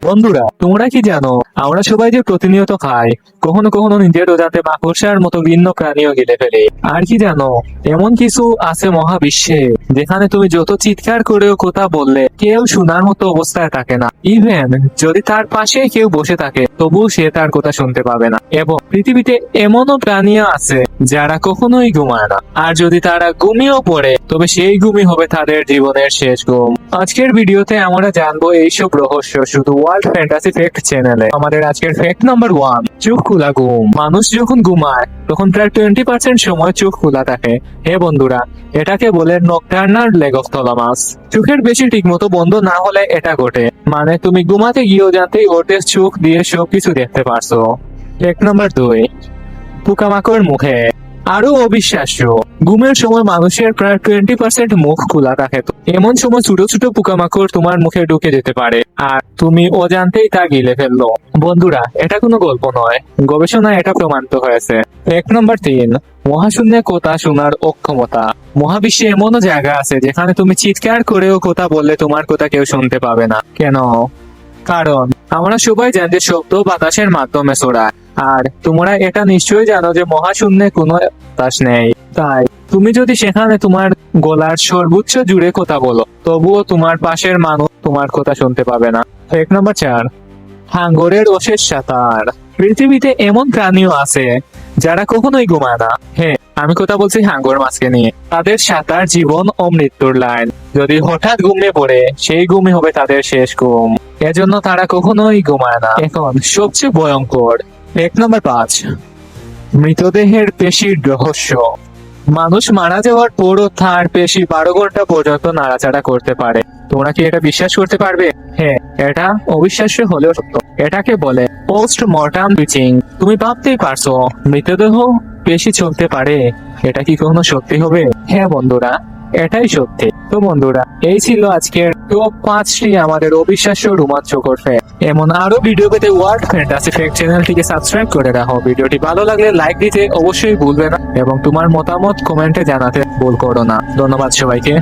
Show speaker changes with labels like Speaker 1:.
Speaker 1: বন্ধুরা, তোমরা কি জানো আমরা সবাই যে প্রতিনিয়ত খাই, কখনো কখনো নিজের অজান্তে মাকড়সার মতো ভিন্ন প্রাণীও গিলে ফেলে। আর কি জানো, এমন কিছু আছে মহাবিশ্বে যেখানে তুমি যত চিৎকার করেও কথা বললে কেউ শোনার মতো অবস্থায় থাকে না। ইভেন যদি তার পাশে কেউ বসে থাকে তবুও সে তার কথা শুনতে পাবে না। এবং পৃথিবীতে এমনও প্রাণীও আছে যারা কখনোই ঘুমায় না, আর যদি তারা ঘুমিয়েও পড়ে তবে সেই ঘুমই হবে তাদের জীবনের শেষ ঘুম। আজকের ভিডিওতে আমরা জানবো এইসব রহস্য শুধু ওয়ার্ল্ড ফ্যান্টাসি ফ্যাক্ট চ্যানেলে। আমাদের আজকের ফ্যাক্ট নাম্বার 1, চোখ খোলা ঘুম। মানুষ যখন ঘুমায় তখন প্রায় 20% সময় চোখ খোলা থাকে। হে বন্ধুরা, এটাকে বলে নকটার্নাল লেগ অফ থ্যালামাস। চোখের বেশি ঠিক মতো বন্ধ না হলে এটা ঘটে, মানে তুমি ঘুমাতে গিয়েও জানতেই ওদের চোখ দিয়ে সবকিছু দেখতে পারছো। ফ্যাক্ট নাম্বার 2, পোকামাকড় মুখে। আরো অবিশ্বাস্য, ঘুমের সময় মানুষের প্রায় 20% মুখ খোলা থাকে। তো এমন সময় ছোট ছোট পোকামাকড় তোমার মুখে ঢুকে যেতে পারে আর তুমি অজান্তেই তা গিলে ফেললো। বন্ধুরা, এটা কোনো গল্প নয়, গবেষণায় এটা প্রমাণিত হয়েছে। ফ্যাক্ট নাম্বার 3, মহাশূন্যে কথা শোনার অক্ষমতা। মহাবিশ্বে এমনও জায়গা আছে যেখানে তুমি চিৎকার করেও কথা বললে তোমার কথা কেউ শুনতে পাবে না। কেন? কারণ আমরা সবাই জানি যে শব্দ বাতাসের মাধ্যমে ছড়ায়, আর তোমরা এটা নিশ্চয়ই জানো যে মহাশূন্যে কোনো বাতাস নেই। তাই তুমি যদি সেখানে তোমার গলার সর্বোচ্চ জুড়ে কথা বলো তবুও তোমার পাশের মানুষ তোমার কথা শুনতে পাবে না। ফ্যাক্ট নাম্বার 4, হাঙ্গরের অশেষ সাঁতার। পৃথিবীতে এমন প্রাণীও আছে যারা কখনোই ঘুমায় না। হ্যাঁ, আমি কথা বলছি হাঙ্গর মাছকে নিয়ে। তাদের সাঁতার জীবন ও মৃত্যুর লাইন। যদি হঠাৎ ঘুমিয়ে পড়ে সেই ঘুমই হবে তাদের শেষ ঘুম। এজন্য তারা কখনোই ঘুমায় না। এখন সবচেয়ে ভয়ঙ্কর ফ্যাক্ট নাম্বার 5, মৃতদেহের পেশির রহস্য। মানুষ মারা যাওয়ার পরও তার পেশি 12 ঘন্টা পর্যন্ত নাড়াচাড়া করতে পারে। তোমরা কি এটা বিশ্বাস করতে পারবে? হ্যাঁ, এটা অবিশ্বাস্য হলেও সত্য। এটাকে বলে পোস্ট মর্টাম ব্লিচিং। তুমি ভাবতেই পারছো মৃতদেহ পেশি চলতে পারে, এটা কি কখনো সত্যি হবে? হ্যাঁ বন্ধুরা, এটাই সত্যি। তো বন্ধুরা, এই ছিল আজকের টপ 5টি আমাদের অবিশ্বাস্য রোমাঞ্চকর ফ্যাক্ট। এমন আরো ভিডিও পেতে ওয়ার্ল্ড ফ্যান্টাসি ফ্যাক্ট চ্যানেলটিকে সাবস্ক্রাইব করে রাখো। ভিডিওটি ভালো লাগলে লাইক দিতে অবশ্যই ভুলবে না এবং তোমার মতামত কমেন্টে জানাতে ভুল করো না। ধন্যবাদ সবাইকে।